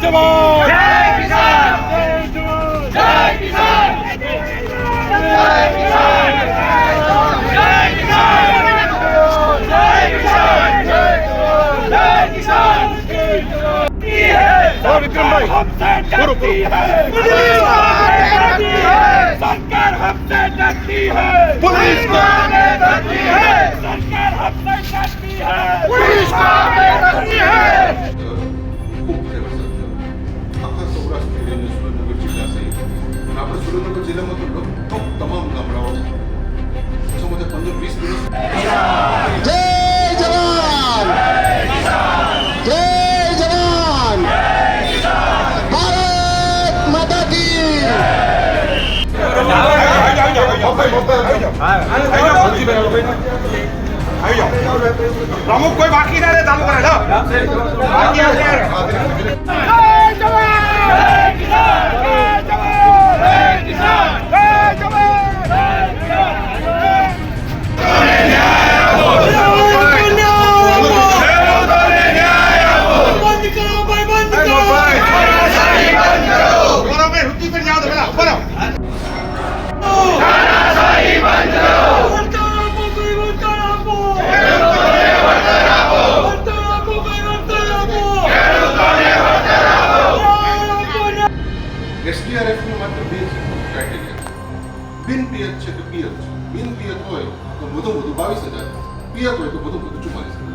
जवान जय किसान जय किसान जय किसान जय किसान जय किसान जय किसान विक्रम भाई हमसे डरती है सरकार हमसे डरती है पुलिस डरती है सरकार हमसे डरती है पुलिस डरती है આખા સૌરાષ્ટ્ર અને સુરેન્દ્રનગર જિલ્લા સહિત અને આપણે સુરેન્દ્રનગર જિલ્લામાં તો લગભગ તમામ ગામડાઓ સમજો 15-20 દિવસ જય જવાન જય જવાન ભારત માતા કી प्रमुख कोई बाकी ना रहे चालू करे बाकी એસડીઆરએફનું માત્ર બે ક્રાઇટેરિયા છે. બિન પિયત છે કે પિયત છે. બિન પિયત હોય તો વધુ 22,000, પિયત હોય તો વધુ 44,000.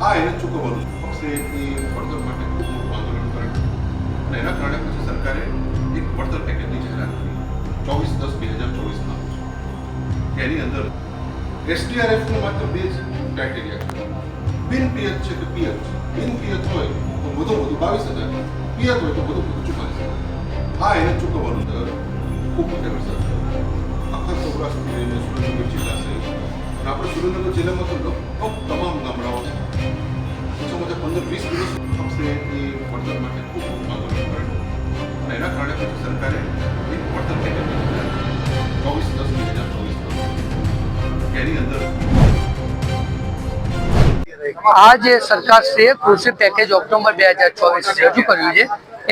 આ એને ચૂકવવાનું છે. પક્ષે એ વળતર માટે ખૂબ મોટું આંદોલન કરેલું અને એના કારણે પછી સરકારે એક વળતર પેકેજની જાહેરાત કરી 24/10/2024માં. એની અંદર એસડીઆરએફનું માત્ર બે ક્રાઇટેરિયા છે. બિન પિયત છે કે પિયત છે. બિન પિયત હોય તો વધુ 22,000, પિયત હોય તો વધુ 44,000. આ એને ચૂકવવાનું ખૂબ મોટે વરસાદ આખા સૌરાષ્ટ્ર અને સુરેન્દ્રનગર જિલ્લા સહિત અને આપણે સુરેન્દ્રનગર જિલ્લામાં તો લગભગ તમામ ગામડાઓ સમજો 15-20 દિવસ પક્ષે એ વળતર માટે ખૂબ મોટું આંદોલન કરેલું અને એના કારણે પછી સરકારે એક વળતર પેકેજની જાહેરાત કરી 24/10/2024. એની અંદર આ જે સરકારશ્રીએ કૃષિ પેકેજ ઓક્ટોબર 2024 રજૂ કર્યું છે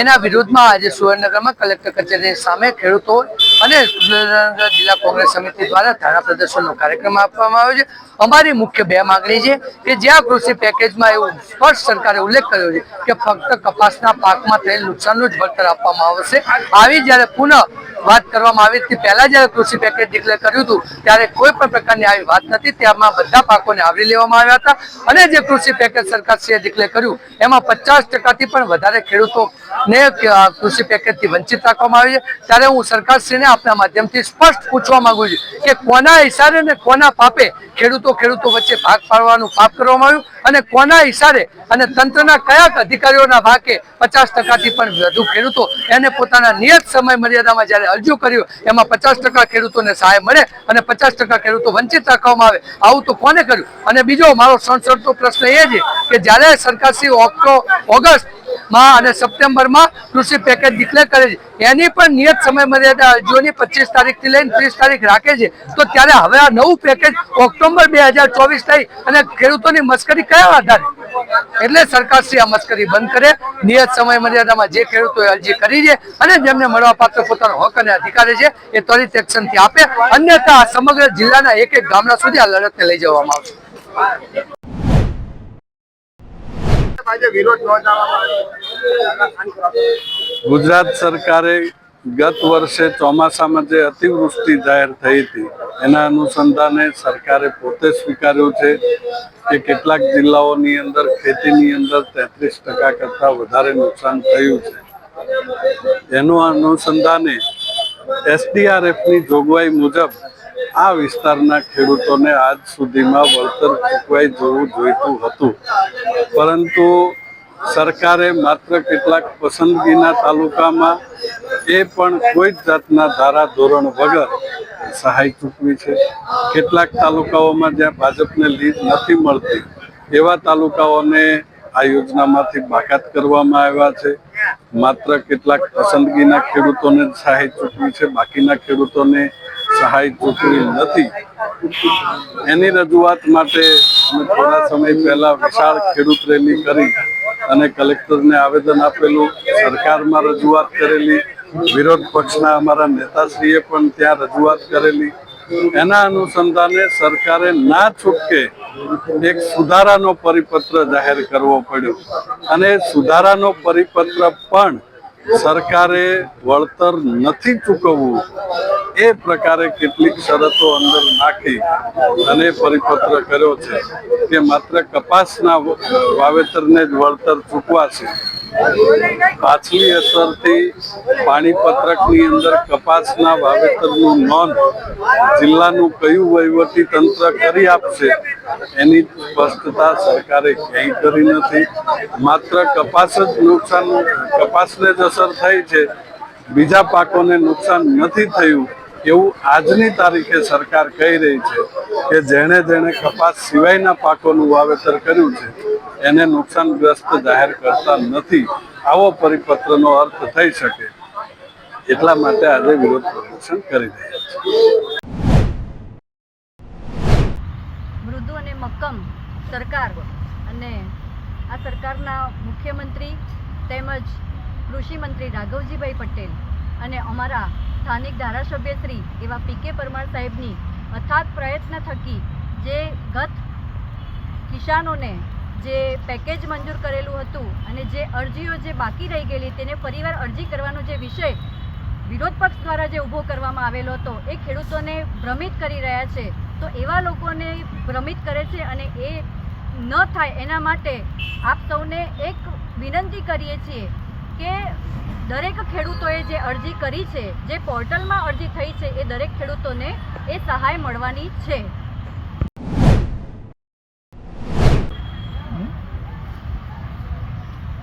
એના વિરોધમાં આજે સુરેન્દ્રનગરમાં કલેક્ટર કચેરીની સામે ખેડૂતો અને સુરેન્દ્રનગર જિલ્લા કોંગ્રેસ સમિતિ દ્વારા ધરણા પ્રદર્શનનો કાર્યક્રમ આપવામાં આવ્યો છે. અમારી મુખ્ય બે માંગણી છે કે જ્યાં કૃષિ પેકેજમાં એવું સ્પષ્ટ સરકારે ઉલ્લેખ કર્યો છે કે ફક્ત કપાસના પાકમાં થયેલ નુકસાનનું જ વળતર આપવામાં આવશે. આવી જ્યારે પુનઃ વાત કરવામાં આવી હતી, પહેલા જ્યારે કૃષિ પેકેજ ડિક્લેર કર્યું હતું ત્યારે કોઈ પણ પ્રકારની આવી વાત નથી. તેમાં બધા પાકોને આવરી લેવામાં આવ્યા હતા અને જે કૃષિ પેકેજ સરકારશ્રીએ ડિક્લેર કર્યું એમાં 50%થી પણ વધારે ખેડૂતોને કૃષિ પેકેજથી વંચિત રાખવામાં આવ્યું છે. ત્યારે હું સરકારશ્રીને આપના માધ્યમથી સ્પષ્ટ પૂછવા માંગુ છું કે કોના ઇશારે અને કોના પાપે ખેડૂતો વચ્ચે ભાગ પાડવાનું પાપ કરવામાં આવ્યું અને કોના ઇશારે અને તંત્રના કયા અધિકારીઓના ભાગે 50%થી પણ વધુ ખેડૂતો એને પોતાના નિયત સમય મર્યાદામાં જ્યારે અરજી કર્યું એમાં 50% ખેડૂતોને સહાય મળે અને 50% ખેડૂતો વંચિત રાખવામાં આવે, આવું તો કોને કર્યું? અને બીજો મારો સણસણતો પ્રશ્ન એ છે કે જ્યારે સરકારશ્રી ઓગસ્ટમાં અને સપ્ટેમ્બરમાં કૃષિ પેકેજ ડિક્લેર કરે છે એની પણ નિયત સમય મર્યાદા અરજીઓની 25 તારીખથી લઈને 30 તારીખ રાખે છે, તો ત્યારે હવે આ નવું પેકેજ ઓક્ટોબર 2024 થઈ અને ખેડૂતોની મશ્કરી કયા આધારે? એટલે સરકારશ્રી આ મશ્કરી બંધ કરે, નિયત સમય મર્યાદામાં જે ખેડૂતોએ અરજી કરી છે અને જેમને મળવાપાત્ર પોતાનો હક અને અધિકારી છે એ ત્વરિત એક્શનથી આપે, અન્યથા સમગ્ર જિલ્લાના એક ગામડા સુધી આ લડતને લઈ જવામાં આવશે. ગુજરાત સરકારે ગત વર્ષે ચોમાસામાં જે અતિવૃષ્ટિ જાહેર થઈ હતી એના અનુસંધાને સરકારે પોતે સ્વીકાર્યું છે કે કેટલાક જિલ્લાઓની અંદર ખેતીની અંદર 33% કરતાં વધારે નુકસાન થયું છે. એનું અનુસંધાને એસડીઆરએફની જોગવાઈ મુજબ આ વિસ્તારના ખેડૂતોને આજ સુધીમાં વળતર ચૂકવાઈ જવું જોઈતું હતું, પરંતુ સરકારે માત્ર કેટલાક પસંદગીના તાલુકામાં એ પણ કોઈ જ જાતના ધારા ધોરણ વગર સહાય ચૂકવી છે. કેટલાક તાલુકાઓમાં જ્યાં ભાજપને લીડ નથી મળતી એવા તાલુકાઓને આ યોજનામાંથી બાકાત કરવામાં આવ્યા છે. માત્ર કેટલાક પસંદગીના ખેડૂતોને સહાય ચૂકવી છે, બાકીના ખેડૂતોને સહાય ચૂકવી નથી. એની રજૂઆત માટે અમે થોડા સમય પહેલા વિશાળ ખેડૂત રેલી કરી અને કલેક્ટરને આવેદન આપેલું સરકારમાં રજૂઆત કરેલી, વિરોધ પક્ષના અમારા નેતાશ્રીએ પણ ત્યાં રજૂઆત કરેલી. એના અનુસંધાને સરકારે ના છૂટકે એક સુધારાનો પરિપત્ર જાહેર કરવો પડ્યો અને સુધારાનો પરિપત્ર પણ સરકારે વળતર નથી ચૂકવવું એ પ્રકારે કેટલીક શરતો અંદર નાખી અને પરિપત્ર કર્યો છે કે માત્ર કપાસના વાવેતરને જ વળતર ચૂકવાશે. પાછલી અસરથી પાણીપત્રકની અંદર કપાસના વાવેતરનું નોંધ જિલ્લાનું કયું વહીવટી તંત્ર કરી આપશે એની સ્પષ્ટતા સરકારે ક્યાંય કરી નથી. માત્ર કપાસ જ નુકસાન, કપાસને જ અસર થઈ છે, બીજા પાકોને નુકસાન નથી થયું એવું આજની તારીખે સરકાર કહી રહી છે કે જેણે કપાસ સિવાયના પાકોનું વાવેતર કર્યું છે એને નુકસાનગ્રસ્ત જાહેર કરતા નથી. આવો પરિપત્રનો અર્થ થઈ શકે એટલા માટે આજે વિરોધ પ્રદર્શન કરી રહ્યા છે. મૃદુ અને મક્કમ સરકાર અને આ સરકારના મુખ્યમંત્રી તેમજ કૃષિ મંત્રી રાઘવજીભાઈ પટેલ અને અમારા સ્થાનિક ધારાસભ્યશ્રી એવા પી.કે. પરમાર સાહેબની અથાગ પ્રયત્ન થકી જે ગત કિસાનોને જે પેકેજ મંજૂર કરેલું હતું અને જે અરજીઓ જે બાકી રહી ગયેલી તેને ફરીવાર અરજી કરવાનો જે વિષય વિરોધ પક્ષ દ્વારા જે ઊભો કરવામાં આવેલો હતો એ ખેડૂતોને ભ્રમિત કરી રહ્યા છે. તો એવા લોકોને ભ્રમિત કરે છે અને એ ન થાય એના માટે આપ સૌને એક વિનંતી કરીએ છીએ કે દરેક ખેડૂતોએ જે અરજી કરી છે, જે પોર્ટલમાં અરજી થઈ છે, એ દરેક ખેડૂતોને એ સહાય મળવાની છે.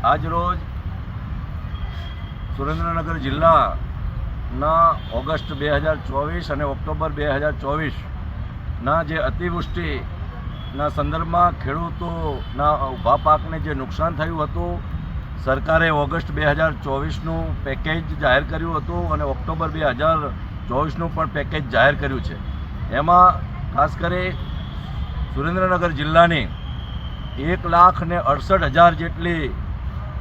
આજ રોજ સુરેન્દ્રનગર જિલ્લાના ઓગસ્ટ 2024 અને ઓક્ટોબર 2024ના જે અતિવૃષ્ટિના સંદર્ભમાં ખેડૂતોના ઊભા પાકને જે નુકસાન થયું હતું, સરકારે ઓગસ્ટ 2024નું પેકેજ જાહેર કર્યું હતું અને ઓક્ટોબર 2024નું પણ પેકેજ જાહેર કર્યું છે. એમાં ખાસ કરી સુરેન્દ્રનગર જિલ્લાની 1,68,000 જેટલી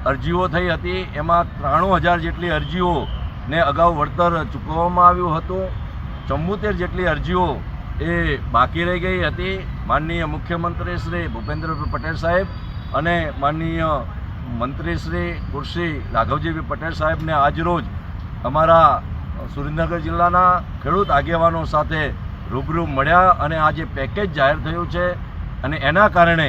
અરજીઓ થઈ હતી. એમાં 93,000 જેટલી અરજીઓને અગાઉ વળતર ચૂકવવામાં આવ્યું હતું. 74 જેટલી અરજીઓ એ બાકી રહી ગઈ હતી. માનનીય મુખ્યમંત્રી શ્રી ભૂપેન્દ્રભાઈ પટેલ સાહેબ અને માનનીય મંત્રી શ્રી કૃષિ રાઘવજીભાઈ પટેલ સાહેબને આજરોજ અમારા સુરેન્દ્રનગર જિલ્લાના ખેડૂત આગેવાનો સાથે રૂબરૂ મળ્યા અને આ જે પેકેજ જાહેર થયું છે અને એના કારણે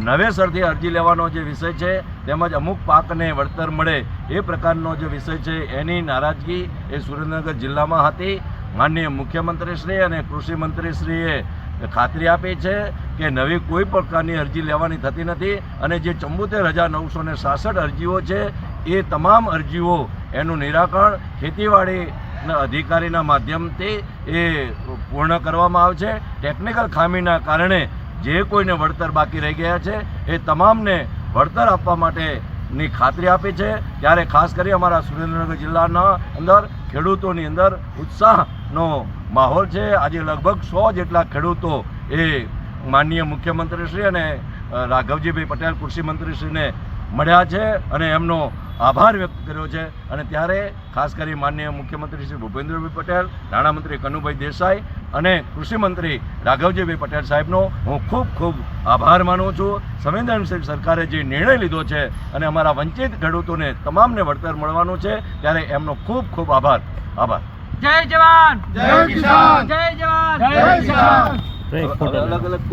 નવેસરથી અરજી લેવાનો જે વિષય છે તેમજ અમુક પાકને વળતર મળે એ પ્રકારનો જે વિષય છે એની નારાજગી એ સુરેન્દ્રનગર જિલ્લામાં હતી. માનનીય મુખ્યમંત્રીશ્રી અને કૃષિમંત્રીશ્રીએ ખાતરી આપી છે કે નવી કોઈ પ્રકારની અરજી લેવાની થતી નથી અને જે 74,966 અરજીઓ છે એ તમામ અરજીઓ એનું નિરાકરણ ખેતીવાડીના અધિકારીના માધ્યમથી એ પૂર્ણ કરવામાં આવશે. ટેકનિકલ ખામીના કારણે જે કોઈને વળતર બાકી રહી ગયા છે એ તમામને વળતર આપવા માટેની ખાતરી આપી છે. ત્યારે ખાસ કરી અમારા સુરેન્દ્રનગર જિલ્લાના અંદર ખેડૂતોની અંદર ઉત્સાહનો માહોલ છે. આજે લગભગ 100 જેટલા ખેડૂતો એ માનનીય મુખ્યમંત્રીશ્રી અને રાઘવજીભાઈ પટેલ કૃષિમંત્રીશ્રીને મળ્યા છે અને એમનો આભાર વ્યક્ત કર્યો છે. અને ત્યારે ખાસ કરી માનનીય મુખ્યમંત્રી શ્રી ભૂપેન્દ્રભાઈ પટેલ, નાણામંત્રી કનુભાઈ દેસાઈ અને કૃષિમંત્રી રાઘવજીભાઈ પટેલ સાહેબનો હું ખૂબ ખૂબ આભાર માનું છું. સંવેદનશીલ સરકારે જે નિર્ણય લીધો છે અને અમારા વંચિત ખેડૂતોને તમામને વળતર મળવાનું છે ત્યારે એમનો ખૂબ ખૂબ આભાર. જય જવાન, જય કિસાન, જય જવાન, જય કિસાન. અલગ અલગ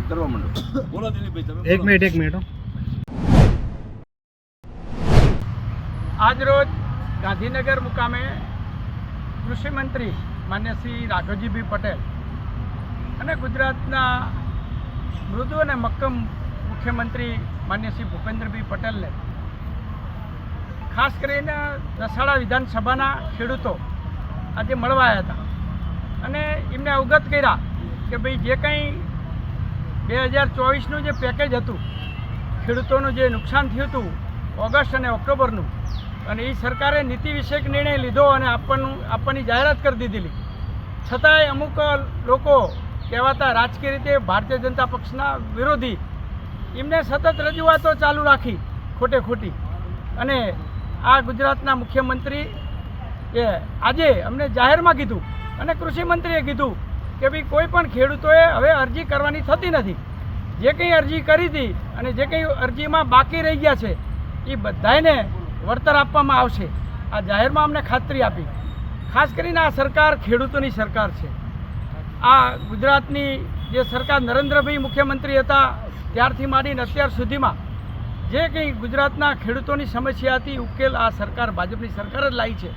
કરવા માંડો. બોલો દિલીપભાઈ તમે. એક મિનિટ આજરોજ ગાંધીનગર મુકામે કૃષિમંત્રી માન્ય શ્રી રાઘવજીભાઈ પટેલ અને ગુજરાતના મૃદુ અને મક્કમ મુખ્યમંત્રી માન્ય શ્રી ભૂપેન્દ્રભાઈ પટેલને ખાસ કરીને દસાડા વિધાનસભાના ખેડૂતો આજે મળવા આવ્યા હતા અને એમને અવગત કર્યા કે ભાઈ જે કંઈ 2024નું જે પેકેજ હતું, ખેડૂતોનું જે નુકસાન થયું હતું ઓગસ્ટ અને ઓક્ટોબરનું, અને એ સરકારે નીતિ વિષયક નિર્ણય લીધો અને આપવાની જાહેરાત કરી દીધેલી. છતાંય અમુક લોકો કહેવાતા રાજકીય રીતે ભારતીય જનતા પક્ષના વિરોધી એમને સતત રજૂઆતો ચાલુ રાખી ખોટે ખોટી અને આ ગુજરાતના મુખ્યમંત્રી એ આજે અમને જાહેરમાં કીધું અને કૃષિમંત્રીએ કીધું કે ભાઈ કોઈ પણ ખેડૂતોએ હવે અરજી કરવાની થતી નથી. જે કંઈ અરજી કરી હતી અને જે કંઈ અરજીમાં બાકી રહી ગયા છે એ બધાને વળતર આપવામાં આવશે. આ જાહેરમાં અમને ખાતરી આપી. ખાસ કરીને આ સરકાર ખેડૂતોની સરકાર છે. આ ગુજરાતની જે સરકાર નરેન્દ્રભાઈ મુખ્યમંત્રી હતા ત્યારથી માંડીને અત્યાર સુધીમાં જે કંઈ ગુજરાતના ખેડૂતોની સમસ્યા હતી ઉકેલ આ સરકાર ભાજપની સરકાર જ લાવી છે.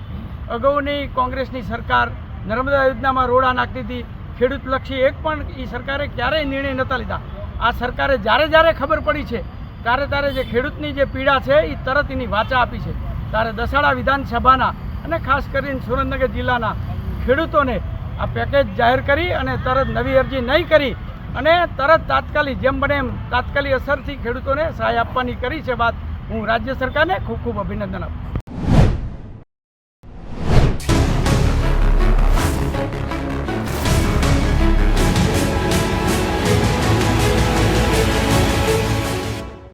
અગાઉની કોંગ્રેસની સરકાર નર્મદા યોજનામાં રોડા નાખતી હતી. ખેડૂતલક્ષી એક પણ એ સરકારે ક્યારેય નિર્ણય નહોતા લીધા. આ સરકારે જ્યારે ખબર પડી છે ત્યારે જે ખેડૂતની જે પીડા છે એ તરત એની વાચા આપી છે. ત્યારે દસાડા વિધાનસભાના અને ખાસ કરીને સુરેન્દ્રનગર જિલ્લાના ખેડૂતોને આ પેકેજ જાહેર કરી અને તરત નવી અરજી નહીં કરી અને તરત તાત્કાલિક જેમ બને એમ તાત્કાલિક અસરથી ખેડૂતોને સહાય આપવાની કરી છે વાત. હું રાજ્ય સરકારને ખૂબ ખૂબ અભિનંદન આપું.